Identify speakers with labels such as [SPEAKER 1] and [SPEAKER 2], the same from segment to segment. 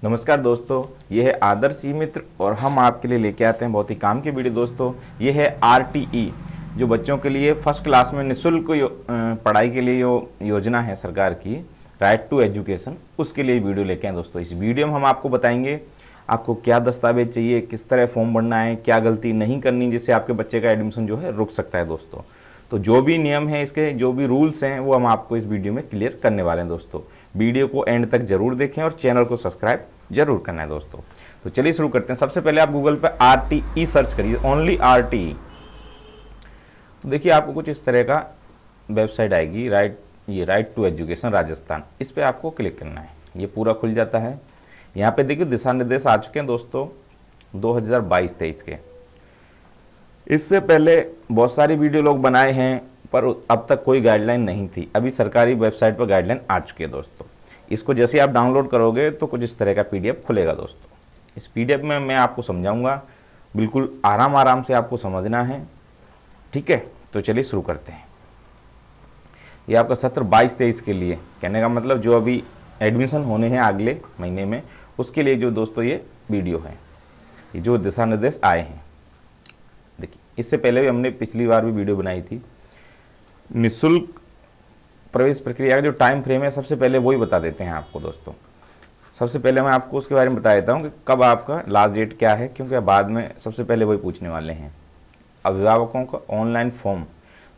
[SPEAKER 1] नमस्कार दोस्तों, ये है आदर्श ई मित्र और हम आपके लिए लेके आते हैं बहुत ही काम की वीडियो। दोस्तों ये है आरटीई, जो बच्चों के लिए फर्स्ट क्लास में निःशुल्क पढ़ाई के लिए जो योजना है सरकार की, राइट टू एजुकेशन, उसके लिए वीडियो लेके आए। दोस्तों इस वीडियो में हम आपको बताएंगे आपको क्या दस्तावेज चाहिए, किस तरह फॉर्म भरना है, क्या गलती नहीं करनी जिससे आपके बच्चे का एडमिशन जो है रुक सकता है। दोस्तों तो जो भी नियम है, इसके जो भी रूल्स हैं, वो हम आपको इस वीडियो में क्लियर करने वाले हैं। दोस्तों वीडियो को एंड तक जरूर देखें और चैनल को सब्सक्राइब जरूर करना है। दोस्तों तो चलिए शुरू करते हैं। सबसे पहले आप गूगल पे आरटीई सर्च करिए, ओनली आरटीई। तो देखिए आपको कुछ इस तरह का वेबसाइट आएगी, राइट टू एजुकेशन राजस्थान। इस पर आपको क्लिक करना है, ये पूरा खुल जाता है। यहाँ पे देखिए दिशा निर्देश आ चुके हैं दोस्तों 2022-23 के। इससे पहले बहुत सारी वीडियो लोग बनाए हैं, पर अब तक कोई गाइडलाइन नहीं थी। अभी सरकारी वेबसाइट पर गाइडलाइन आ चुकी है। दोस्तों इसको जैसे आप डाउनलोड करोगे तो कुछ इस तरह का पीडीएफ खुलेगा। दोस्तों इस पीडीएफ में मैं आपको समझाऊंगा, बिल्कुल आराम से आपको समझना है, ठीक है। तो चलिए शुरू करते हैं। ये आपका सत्र 22-23 के लिए, कहने का मतलब जो अभी एडमिशन होने हैं अगले महीने में, उसके लिए जो दोस्तों ये वीडियो है, ये जो दिशा निर्देश आए हैं। देखिए इससे पहले भी हमने पिछली बार भी वीडियो बनाई थी। निःशुल्क प्रवेश प्रक्रिया का जो टाइम फ्रेम है, सबसे पहले वही बता देते हैं आपको। दोस्तों सबसे पहले मैं आपको उसके बारे में बता देता हूँ कि कब आपका लास्ट डेट क्या है, क्योंकि बाद में सबसे पहले वही पूछने वाले हैं। अभिभावकों का ऑनलाइन फॉर्म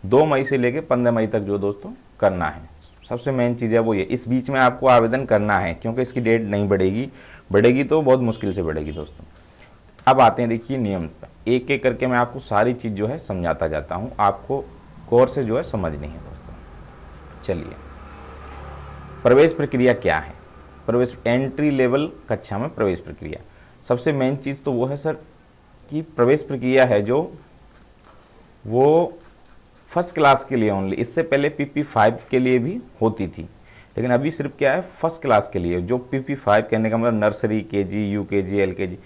[SPEAKER 1] 2 मई से लेकर 15 मई तक जो दोस्तों करना है, सबसे मेन चीज़ है वो ये। इस बीच में आपको आवेदन करना है, क्योंकि इसकी डेट नहीं बढ़ेगी तो बहुत मुश्किल से बढ़ेगी। दोस्तों अब आते हैं देखिए नियम पर, एक एक करके मैं आपको सारी चीज़ जो है समझाता जाता हूँ, आपको गौर से जो है समझनी है। दोस्तों चलिए, प्रवेश प्रक्रिया क्या है। प्रवेश एंट्री लेवल कक्षा में प्रवेश प्रक्रिया, सबसे मेन चीज़ तो वो है सर कि प्रवेश प्रक्रिया है जो वो फर्स्ट क्लास के लिए ओनली। इससे पहले PP5 के लिए भी होती थी, लेकिन अभी सिर्फ क्या है, फर्स्ट क्लास के लिए। जो PP5 कहने का मतलब नर्सरी, KG, UKG, LKG,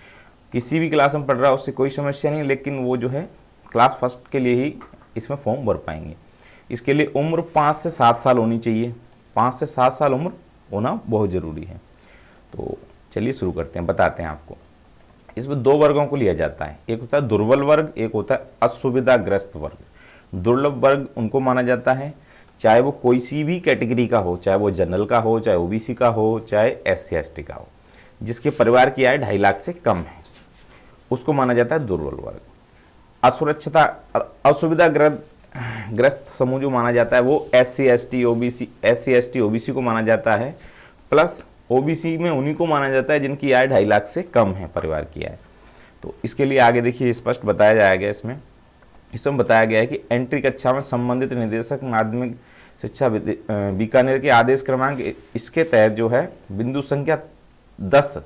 [SPEAKER 1] किसी भी क्लास में पढ़ रहा है उससे कोई समस्या नहीं, लेकिन वो जो है क्लास फर्स्ट के लिए ही इसमें फॉर्म भर पाएंगे। इसके लिए उम्र 5 से 7 साल होनी चाहिए। 5 से 7 साल उम्र होना बहुत ज़रूरी है। तो चलिए शुरू करते हैं, बताते हैं आपको। इसमें 2 वर्गों को लिया जाता है, एक होता है दुर्बल वर्ग, एक होता है असुविधाग्रस्त वर्ग। दुर्लभ वर्ग उनको माना जाता है चाहे वो कोई सी भी कैटेगरी का हो, चाहे वो जनरल का हो, चाहे OBC का हो, चाहे SC/ST का हो, जिसके परिवार की आय 2.5 लाख से कम है, उसको माना जाता है दुर्बल वर्ग। असुविधाग्रस्त समूह जो माना जाता है वो SC/ST OBC को माना जाता है, प्लस OBC में उन्हीं को माना जाता है जिनकी आय 2.5 लाख से कम है परिवार की आय। तो इसके लिए आगे देखिए स्पष्ट बताया जाएगा। इसमें बताया गया है कि एंट्री कक्षा में संबंधित निदेशक माध्यमिक शिक्षा बीकानेर के आदेश क्रमांक इसके तहत जो है बिंदु संख्या 10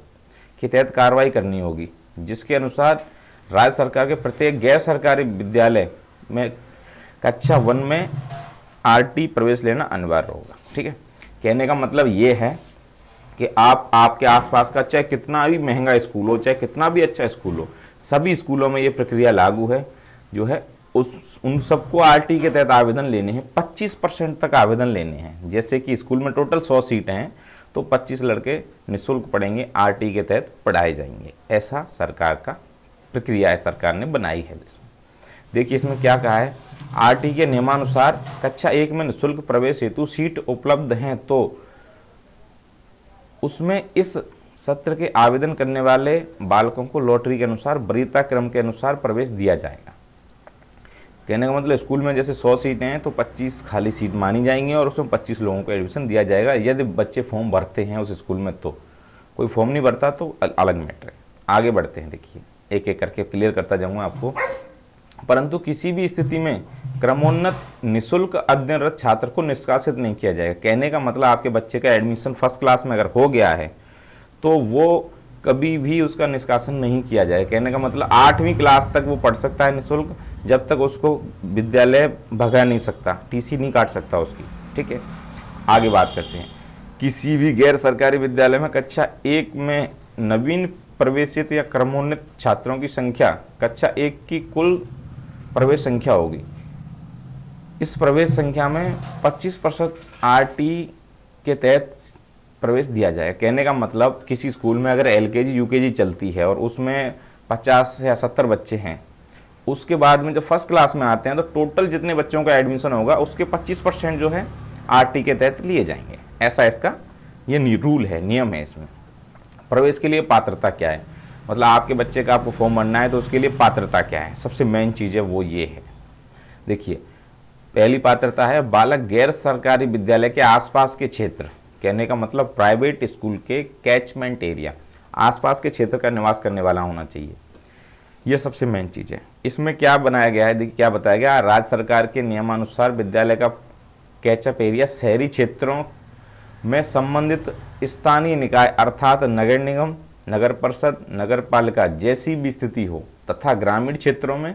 [SPEAKER 1] के तहत कार्रवाई करनी होगी, जिसके अनुसार राज्य सरकार के प्रत्येक गैर सरकारी विद्यालय में कक्षा 1 में RT प्रवेश लेना अनिवार्य होगा। ठीक है, कहने का मतलब ये है कि आपके आसपास का चाहे कितना भी महंगा स्कूल हो, चाहे कितना भी अच्छा स्कूल हो, सभी स्कूलों में ये प्रक्रिया लागू है। जो है उन सबको RT के तहत आवेदन लेने हैं। 25% तक आवेदन लेने हैं। जैसे कि स्कूल में टोटल 100 सीटें हैं तो 25 लड़के निःशुल्क पढ़ेंगे, RT के तहत पढ़ाए जाएंगे। ऐसा सरकार का प्रक्रिया है, सरकार ने बनाई है। देखिए इसमें क्या कहा है, RT के नियमानुसार कक्षा 1 में निःशुल्क प्रवेश हेतु सीट उपलब्ध हैं तो उसमें इस सत्र के आवेदन करने वाले बालकों को लॉटरी के अनुसार वरीयता क्रम के अनुसार प्रवेश दिया जाएगा। कहने का मतलब स्कूल में जैसे 100 सीटें हैं तो 25 खाली सीट मानी जाएंगी और उसमें 25 लोगों को एडमिशन दिया जाएगा, यदि बच्चे फॉर्म भरते हैं उस स्कूल में। तो कोई फॉर्म नहीं भरता तो अलग मैटर है। आगे बढ़ते हैं, देखिए एक एक करके क्लियर करता जाऊँगा आपको। परंतु किसी भी स्थिति में क्रमोन्नत निःशुल्क अध्ययनरत छात्र को निष्कासित नहीं किया जाएगा। कहने का मतलब आपके बच्चे का एडमिशन फर्स्ट क्लास में अगर हो गया है तो वो कभी भी उसका निष्कासन नहीं किया जाए। कहने का मतलब 8वीं क्लास तक वो पढ़ सकता है निःशुल्क, जब तक उसको विद्यालय भगा नहीं सकता, TC नहीं काट सकता उसकी। ठीक है, आगे बात करते हैं। किसी भी गैर सरकारी विद्यालय में कक्षा 1 में नवीन प्रवेशित या क्रमोन्नत छात्रों की संख्या कक्षा 1 की कुल प्रवेश संख्या होगी। इस प्रवेश संख्या में 25% RT के तहत प्रवेश दिया जाएगा। कहने का मतलब किसी स्कूल में अगर एलकेजी यूकेजी चलती है और उसमें 50 या 70 बच्चे हैं, उसके बाद में जब फर्स्ट क्लास में आते हैं तो टोटल जितने बच्चों का एडमिशन होगा उसके 25% जो है आरटी के तहत लिए जाएंगे। ऐसा इसका ये रूल है, नियम है। इसमें प्रवेश के लिए पात्रता क्या है, मतलब आपके बच्चे का आपको फॉर्म भरना है तो उसके लिए पात्रता क्या है, सबसे मेन चीज़ है वो ये है। देखिए, पहली पात्रता है बालक गैर सरकारी विद्यालय के आसपास के क्षेत्र, कहने का मतलब प्राइवेट स्कूल के कैचमेंट एरिया, आसपास के क्षेत्र का निवास करने वाला होना चाहिए। यह सबसे मेन चीज़ है। इसमें क्या बनाया गया है, देखिए क्या बताया गया, राज्य सरकार के नियमानुसार विद्यालय का कैचअप एरिया शहरी क्षेत्रों में संबंधित स्थानीय निकाय अर्थात नगर निगम, नगर परिषद, नगर पालिका जैसी भी स्थिति हो तथा ग्रामीण क्षेत्रों में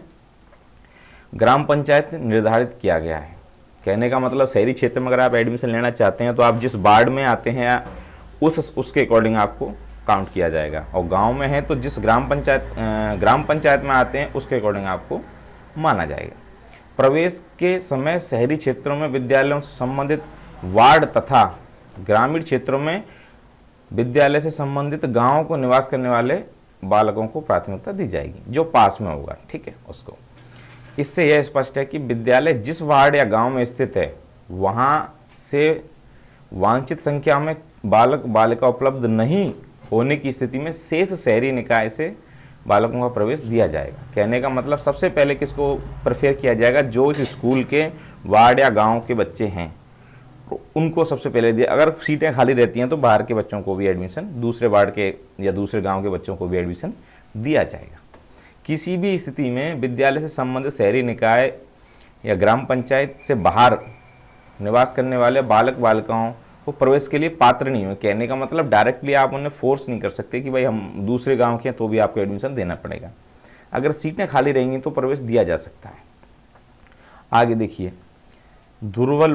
[SPEAKER 1] ग्राम पंचायत निर्धारित किया गया है। कहने का मतलब शहरी क्षेत्र में अगर आप एडमिशन लेना चाहते हैं तो आप जिस वार्ड में आते हैं उसके अकॉर्डिंग आपको काउंट किया जाएगा, और गांव में है तो जिस ग्राम पंचायत में आते हैं उसके अकॉर्डिंग आपको माना जाएगा। प्रवेश के समय शहरी क्षेत्रों में विद्यालयों से संबंधित वार्ड तथा ग्रामीण क्षेत्रों में विद्यालय से संबंधित गांवों को निवास करने वाले बालकों को प्राथमिकता दी जाएगी, जो पास में होगा, ठीक है उसको। इससे यह स्पष्ट है कि विद्यालय जिस वार्ड या गांव में स्थित है वहां से वांछित संख्या में बालक बालिका उपलब्ध नहीं होने की स्थिति में शेष शहरी निकाय से बालकों का प्रवेश दिया जाएगा। कहने का मतलब सबसे पहले किसको प्रेफर किया जाएगा, जो इस स्कूल के वार्ड या गांव के बच्चे हैं उनको सबसे पहले दिया। अगर सीटें खाली रहती हैं तो बाहर के बच्चों को भी एडमिशन, दूसरे वार्ड के या दूसरे गांव के बच्चों को भी एडमिशन दिया जाएगा। किसी भी स्थिति में विद्यालय से संबंधित शहरी निकाय या ग्राम पंचायत से बाहर निवास करने वाले बालक बालिकाओं को प्रवेश के लिए पात्र नहीं हुए। कहने का मतलब डायरेक्टली आप उन्हें फोर्स नहीं कर सकते कि भाई हम दूसरे गांव के हैं तो भी आपको एडमिशन देना पड़ेगा। अगर सीटें खाली रहेंगी तो प्रवेश दिया जा सकता है। आगे देखिए, दुर्बल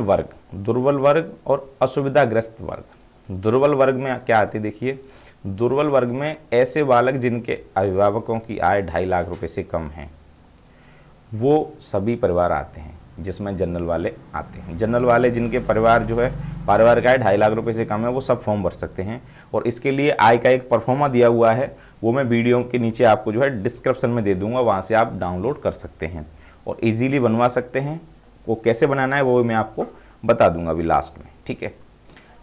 [SPEAKER 1] वर्ग और असुविधाग्रस्त वर्ग। दुर्बल वर्ग में क्या आती है, देखिए दुर्बल वर्ग में ऐसे बालक जिनके अभिभावकों की आय 2.5 लाख रुपए से कम है, वो सभी परिवार आते हैं, जिसमें जनरल वाले आते हैं। जनरल वाले जिनके परिवार जो है पारिवारिक आय 2.5 लाख रुपए से कम है वो सब फॉर्म भर सकते हैं, और इसके लिए आय का एक परफॉर्मा दिया हुआ है, वो मैं वीडियो के नीचे आपको जो है डिस्क्रिप्शन में दे दूंगा, वहाँ से आप डाउनलोड कर सकते हैं और इजीली बनवा सकते हैं। वो कैसे बनाना है वो मैं आपको बता दूंगा अभी लास्ट में, ठीक है।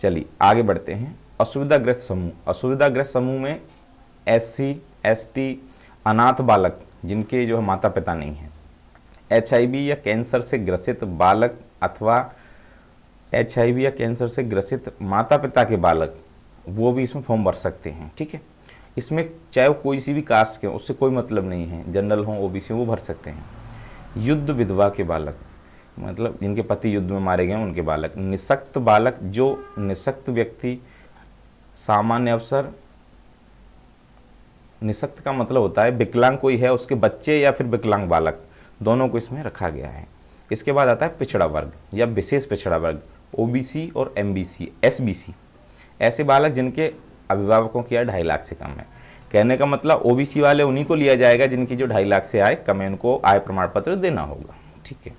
[SPEAKER 1] चलिए आगे बढ़ते हैं। असुविधाग्रस्त समूह में SC ST अनाथ बालक जिनके जो है माता पिता नहीं हैं, HIV या कैंसर से ग्रसित बालक अथवा HIV या कैंसर से ग्रसित माता पिता के बालक, वो भी इसमें फॉर्म भर सकते हैं, ठीक है। इसमें चाहे वो कोई सी भी कास्ट के हो, उससे कोई मतलब नहीं है, जनरल हो OBC हो, वो भर सकते हैं। युद्ध विधवा के बालक, मतलब जिनके पति युद्ध में मारे गए हैं उनके बालक। निःशक्त बालक, जो निःशक्त व्यक्ति सामान्य अवसर, निःशक्त का मतलब होता है विकलांग कोई है उसके बच्चे या फिर विकलांग बालक, दोनों को इसमें रखा गया है। इसके बाद आता है पिछड़ा वर्ग या विशेष पिछड़ा वर्ग, OBC और MBC SBC, ऐसे बालक जिनके अभिभावकों की आय 2.5 लाख से कम है। कहने का मतलब OBC वाले उन्हीं को लिया जाएगा जिनकी जो 2.5 लाख से आय कम है, उनको आय प्रमाण पत्र देना होगा, ठीक है।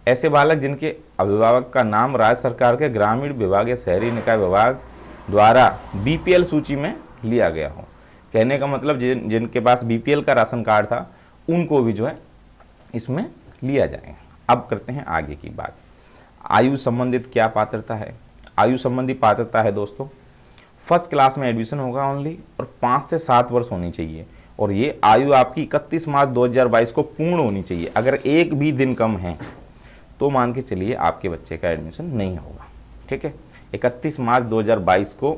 [SPEAKER 1] ऐसे बालक जिनके अभिभावक का नाम राज्य सरकार के ग्रामीण विभाग या शहरी निकाय विभाग द्वारा BPL सूची में लिया गया हो। कहने का मतलब जिनके पास BPL का राशन कार्ड था उनको भी जो है इसमें लिया जाएगा। अब करते हैं आगे की बात। आयु संबंधित क्या पात्रता है? आयु संबंधी पात्रता है दोस्तों, फर्स्ट क्लास में एडमिशन होगा ओनली, और 5 से 7 वर्ष होनी चाहिए, और ये आयु आपकी 31 मार्च 2022 को पूर्ण होनी चाहिए। अगर एक भी दिन कम है तो मान के चलिए आपके बच्चे का एडमिशन नहीं होगा, ठीक है। 31 मार्च 2022 को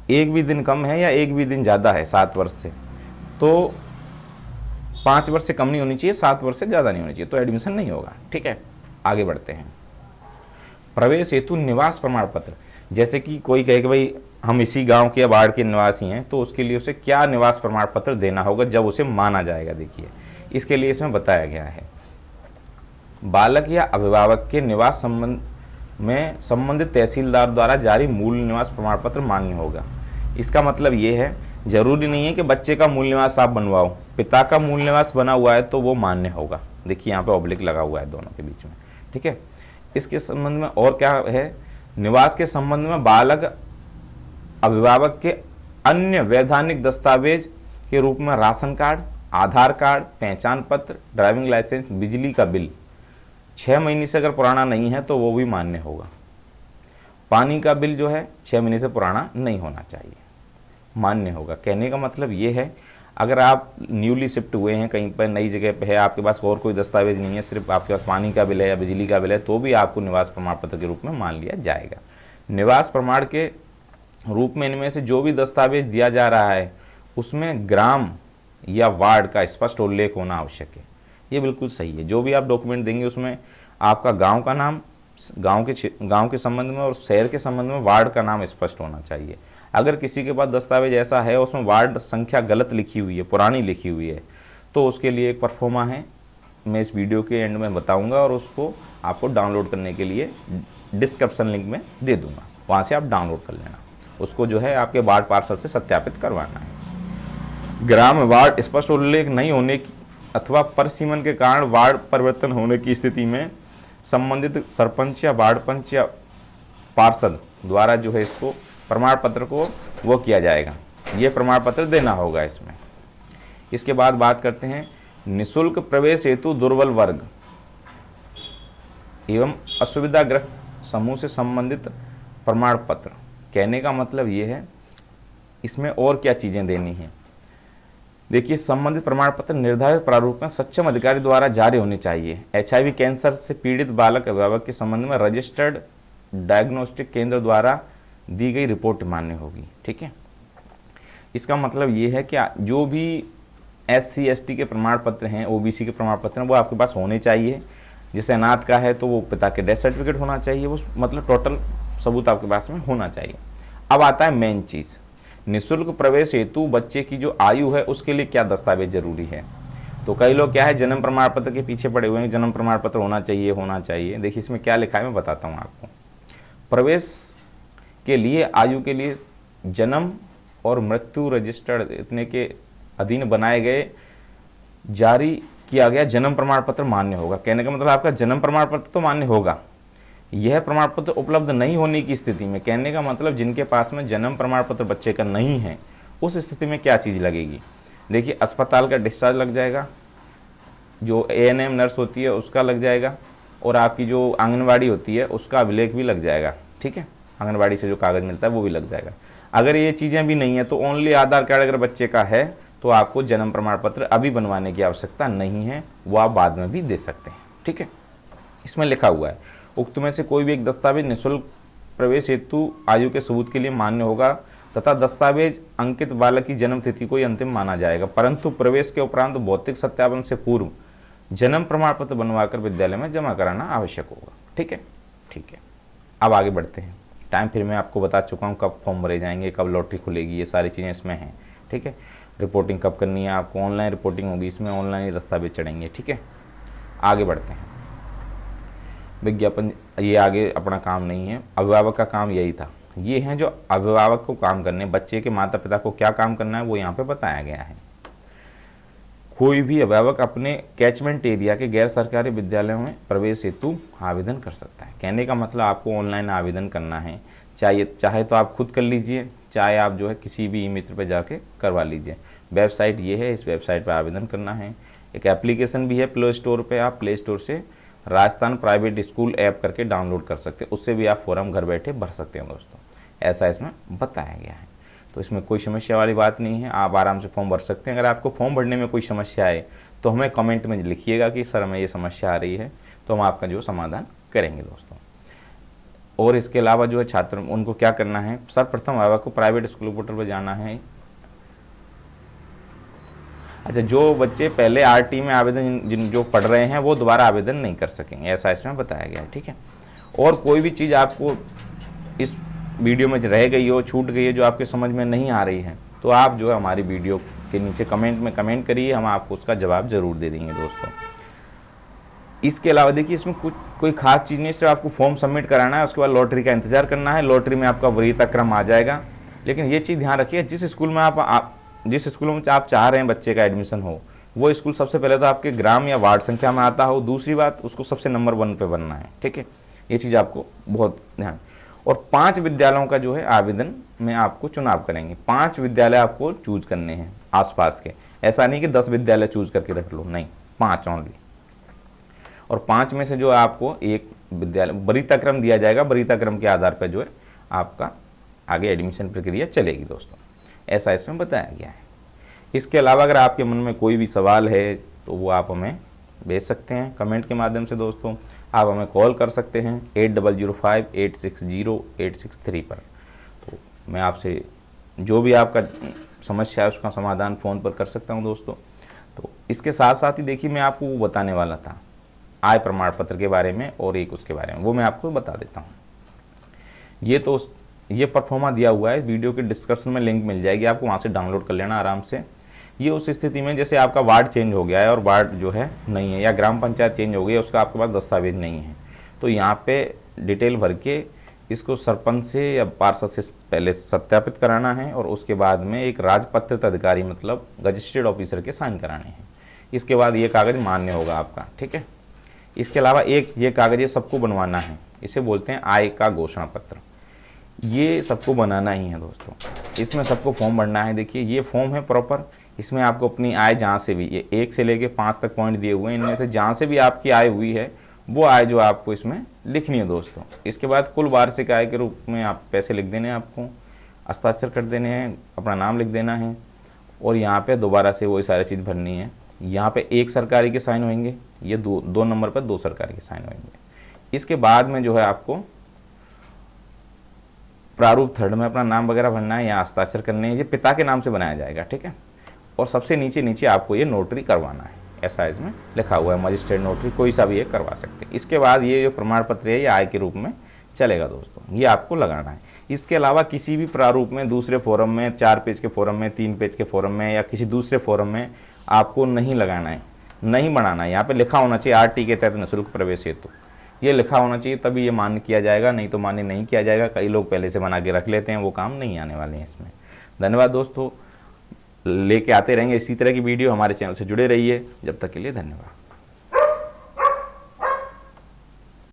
[SPEAKER 1] एक भी दिन कम है या एक भी दिन ज़्यादा है 7 वर्ष से, तो 5 वर्ष से कम नहीं होनी चाहिए, 7 वर्ष से ज़्यादा नहीं होनी चाहिए, तो एडमिशन नहीं होगा, ठीक है। आगे बढ़ते हैं। प्रवेश हेतु निवास प्रमाण पत्र, जैसे कि कोई कहे कि भाई हम इसी गांव के या वार्ड के निवासी हैं, तो उसके लिए उसे क्या निवास प्रमाण पत्र देना होगा जब उसे माना जाएगा। देखिए इसके लिए इसमें बताया गया है, बालक या अभिभावक के निवास संबंध में संबंधित तहसीलदार द्वारा जारी मूल निवास प्रमाण पत्र मान्य होगा। इसका मतलब ये है, जरूरी नहीं है कि बच्चे का मूल निवास आप बनवाओ, पिता का मूल निवास बना हुआ है तो वो मान्य होगा। देखिए यहाँ पे ऑब्लिक लगा हुआ है दोनों के बीच में, ठीक है। इसके संबंध में और क्या है, निवास के संबंध में बालक अभिभावक के अन्य वैधानिक दस्तावेज के रूप में राशन कार्ड, आधार कार्ड, पहचान पत्र, ड्राइविंग लाइसेंस, बिजली का बिल 6 महीने से अगर पुराना नहीं है तो वो भी मान्य होगा। पानी का बिल जो है 6 महीने से पुराना नहीं होना चाहिए, मान्य होगा। कहने का मतलब ये है, अगर आप न्यूली शिफ्ट हुए हैं, कहीं पर नई जगह पे है, आपके पास और कोई दस्तावेज नहीं है, सिर्फ आपके पास पानी का बिल है या बिजली का बिल है, तो भी आपको निवास प्रमाण पत्र के रूप में मान लिया जाएगा। निवास प्रमाण के रूप में इनमें से जो भी दस्तावेज दिया जा रहा है उसमें ग्राम या वार्ड का स्पष्ट उल्लेख होना आवश्यक है। ये बिल्कुल सही है। जो भी आप डॉक्यूमेंट देंगे उसमें आपका गांव का नाम, गांव के संबंध में और शहर के संबंध में वार्ड का नाम स्पष्ट होना चाहिए। अगर किसी के पास दस्तावेज ऐसा है उसमें वार्ड संख्या गलत लिखी हुई है, पुरानी लिखी हुई है, तो उसके लिए एक परफॉर्मा है, मैं इस वीडियो के एंड में बताऊंगा और उसको आपको डाउनलोड करने के लिए डिस्क्रिप्शन लिंक में दे दूंगा, वहाँ से आप डाउनलोड कर लेना। उसको जो है आपके वार्ड पार्षद से सत्यापित करवाना है। ग्राम वार्ड स्पष्ट उल्लेख नहीं होने की अथवा परिसीमन के कारण वार्ड परिवर्तन होने की स्थिति में संबंधित सरपंच या वार्ड पंच या पार्षद द्वारा जो है इसको प्रमाण पत्र को वो किया जाएगा, ये प्रमाण पत्र देना होगा इसमें। इसके बाद बात करते हैं निःशुल्क प्रवेश हेतु दुर्बल वर्ग एवं असुविधाग्रस्त समूह से संबंधित प्रमाण पत्र। कहने का मतलब ये है, इसमें और क्या चीज़ें देनी हैं। देखिए, संबंधित प्रमाण पत्र निर्धारित प्रारूप में सक्षम अधिकारी द्वारा जारी होने चाहिए। HIV कैंसर से पीड़ित बालक अभिभावक के संबंध में रजिस्टर्ड डायग्नोस्टिक केंद्र द्वारा दी गई रिपोर्ट मान्य होगी। ठीक है, इसका मतलब ये है कि जो भी SC ST के प्रमाण पत्र हैं, OBC के प्रमाण पत्र हैं, वो आपके पास होने चाहिए। जैसे अनाथ का है तो वो पिता के डेथ सर्टिफिकेट होना चाहिए, वो मतलब टोटल सबूत आपके पास में होना चाहिए। अब आता है मेन चीज़, निःशुल्क प्रवेश हेतु बच्चे की जो आयु है उसके लिए क्या दस्तावेज जरूरी है। तो कई लोग क्या है, जन्म प्रमाण पत्र के पीछे पड़े हुए हैं, जन्म प्रमाण पत्र होना चाहिए होना चाहिए। देखिए इसमें क्या लिखा है, मैं बताता हूँ आपको। प्रवेश के लिए आयु के लिए जन्म और मृत्यु रजिस्टर्ड इतने के अधीन बनाए गए जारी किया गया जन्म प्रमाण पत्र मान्य होगा। कहने का मतलब आपका जन्म प्रमाण पत्र तो मान्य होगा। यह प्रमाण पत्र उपलब्ध नहीं होने की स्थिति में, कहने का मतलब जिनके पास में जन्म प्रमाण पत्र बच्चे का नहीं है, उस स्थिति में क्या चीज़ लगेगी। देखिए, अस्पताल का डिस्चार्ज लग जाएगा, जो ANM नर्स होती है उसका लग जाएगा, और आपकी जो आंगनवाड़ी होती है उसका अभिलेख भी लग जाएगा। ठीक है, आंगनवाड़ी से जो कागज़ मिलता है वो भी लग जाएगा। अगर ये चीज़ें भी नहीं है तो ओनली आधार कार्ड अगर बच्चे का है तो आपको जन्म प्रमाण पत्र अभी बनवाने की आवश्यकता नहीं है, वो आप बाद में भी दे सकते हैं। ठीक है, इसमें लिखा हुआ है उक्त में से कोई भी एक दस्तावेज निःशुल्क प्रवेश हेतु आयु के सबूत के लिए मान्य होगा तथा दस्तावेज अंकित बालक की जन्म तिथि को ही अंतिम माना जाएगा, परंतु प्रवेश के उपरांत भौतिक सत्यापन से पूर्व जन्म प्रमाण पत्र बनवाकर विद्यालय में जमा कराना आवश्यक होगा। ठीक है, ठीक है। अब आगे बढ़ते हैं। टाइम फिर मैं आपको बता चुका हूँ कब फॉर्म भरे जाएंगे, कब लॉटरी खुलेगी, ये सारी चीज़ें इसमें हैं। ठीक है, रिपोर्टिंग कब करनी है आपको, ऑनलाइन रिपोर्टिंग होगी, इसमें ऑनलाइन ही दस्तावेज चढ़ेंगे। ठीक है, आगे बढ़ते हैं। विज्ञापन ये आगे अपना काम नहीं है, अभिभावक का काम यही था। ये हैं जो अभिभावक को काम करने, बच्चे के माता पिता को क्या काम करना है वो यहाँ पे बताया गया है। कोई भी अभिभावक अपने कैचमेंट एरिया के गैर सरकारी विद्यालयों में प्रवेश हेतु आवेदन कर सकता है। कहने का मतलब आपको ऑनलाइन आवेदन करना है, चाहे तो आप खुद कर लीजिए, चाहे आप जो है किसी भी मित्र पर जाके करवा लीजिए। वेबसाइट ये है, इस वेबसाइट पर आवेदन करना है। एक एप्लीकेशन भी है प्ले स्टोर पे, आप प्ले स्टोर से राजस्थान प्राइवेट स्कूल ऐप करके डाउनलोड कर सकते हैं, उससे भी आप फॉर्म घर बैठे भर सकते हैं दोस्तों। ऐसा इसमें बताया गया है, तो इसमें कोई समस्या वाली बात नहीं है, आप आराम से फॉर्म भर सकते हैं। अगर आपको फॉर्म भरने में कोई समस्या आए तो हमें कमेंट में लिखिएगा कि सर हमें ये समस्या आ रही है, तो हम आपका जो समाधान करेंगे दोस्तों। और इसके अलावा जो है छात्र उनको क्या करना है, सर्वप्रथम अभिभावक को प्राइवेट स्कूल पोर्टल पर जाना है। अच्छा, जो बच्चे पहले RT में आवेदन जो पढ़ रहे हैं वो दोबारा आवेदन नहीं कर सकेंगे, ऐसा इसमें बताया गया है। ठीक है, और कोई भी चीज़ आपको इस वीडियो में रह गई हो, छूट गई है, जो आपके समझ में नहीं आ रही है, तो आप जो है हमारी वीडियो के नीचे कमेंट में कमेंट करिए, हम आपको उसका जवाब ज़रूर दे देंगे दोस्तों। इसके अलावा देखिए, इसमें कोई खास चीज़ नहीं, सिर्फ आपको फॉर्म सबमिट कराना है, उसके बाद लॉटरी का इंतजार करना है। लॉटरी में आपका वरीयता क्रम आ जाएगा। लेकिन ये चीज़ ध्यान रखिए, जिस स्कूल में आप चाह रहे हैं बच्चे का एडमिशन हो, वो स्कूल सबसे पहले तो आपके ग्राम या वार्ड संख्या में आता हो। दूसरी बात, उसको सबसे नंबर 1 पे बनना है। ठीक है, ये चीज़ आपको बहुत ध्यान। और 5 विद्यालयों का जो है आवेदन में आपको चुनाव करेंगे। 5 विद्यालय आपको चूज करने हैं आसपास के, ऐसा नहीं कि 10 विद्यालय चूज करके रख लो, नहीं, 5 ओनली। और 5 में से जो आपको एक विद्यालय वरीयताक्रम दिया जाएगा, वरीयताक्रम के आधार पर जो है आपका आगे एडमिशन प्रक्रिया चलेगी दोस्तों, ऐसा इसमें बताया गया है। इसके अलावा अगर आपके मन में कोई भी सवाल है तो वो आप हमें भेज सकते हैं कमेंट के माध्यम से दोस्तों। आप हमें कॉल कर सकते हैं 8005860863 पर। तो मैं आपसे जो भी आपका समस्या है उसका समाधान फ़ोन पर कर सकता हूं दोस्तों। तो इसके साथ साथ ही देखिए मैं आपको वो बताने वाला था आय प्रमाण पत्र के बारे में और एक उसके बारे में, वो मैं आपको बता देता हूँ। ये परफॉर्मा दिया हुआ है, वीडियो के डिस्क्रिप्शन में लिंक मिल जाएगी, आपको वहाँ से डाउनलोड कर लेना आराम से। ये उस स्थिति में जैसे आपका वार्ड चेंज हो गया है और वार्ड जो है नहीं है, या ग्राम पंचायत चेंज हो गई है, उसका आपके पास दस्तावेज नहीं है, तो यहाँ पे डिटेल भर के इसको सरपंच से या पार्षद से पहले सत्यापित कराना है और उसके बाद में एक राजपत्रित अधिकारी मतलब रजिस्टर्ड ऑफिसर के साइन कराने हैं। इसके बाद ये कागज़ मान्य होगा आपका, ठीक है। इसके अलावा एक ये कागज़ सबको बनवाना है, इसे बोलते हैं आय का घोषणा पत्र। ये सबको बनाना ही है दोस्तों, इसमें सबको फॉर्म भरना है। देखिए ये फॉर्म है प्रॉपर, इसमें आपको अपनी आय जहाँ से भी, ये 1 से लेके 5 तक पॉइंट दिए हुए हैं, इनमें से जहाँ से भी आपकी आय हुई है वो आय जो आपको इसमें लिखनी है दोस्तों। इसके बाद कुल वार्षिक आय के रूप में आप पैसे लिख देने हैं, आपको हस्ताक्षर कर देने हैं, अपना नाम लिख देना है और यहाँ पे दोबारा से वही सारी चीज़ भरनी है। यहाँ पे 1 सरकारी के साइन होंगे, ये 2 नंबर पर 2 सरकारी के साइन होंगे। इसके बाद में जो है आपको प्रारूप 3 में अपना नाम वगैरह भरना है या हस्ताक्षर करने हैं, ये पिता के नाम से बनाया जाएगा, ठीक है। और सबसे नीचे आपको ये नोटरी करवाना है, ऐसा इसमें लिखा हुआ है, मजिस्ट्रेट नोटरी कोई सा भी ये करवा सकते हैं। इसके बाद ये जो प्रमाण पत्र है ये आय के रूप में चलेगा दोस्तों, ये आपको लगाना है। इसके अलावा किसी भी प्रारूप में दूसरे फोरम में 4 पेज के फोरम में 3 पेज के फोरम में या किसी दूसरे फोरम में आपको नहीं लगाना है, नहीं बनाना है। यहाँ पे लिखा होना चाहिए आरटी के तहत निःशुल्क प्रवेश हेतु, ये लिखा होना चाहिए, तभी ये मान्य किया जाएगा, नहीं तो मान्य नहीं किया जाएगा। कई लोग पहले से बना के रख लेते हैं, वो काम नहीं आने वाले हैं इसमें। धन्यवाद दोस्तों, लेके आते रहेंगे इसी तरह की वीडियो, हमारे चैनल से जुड़े रहिए। जब तक के लिए धन्यवाद।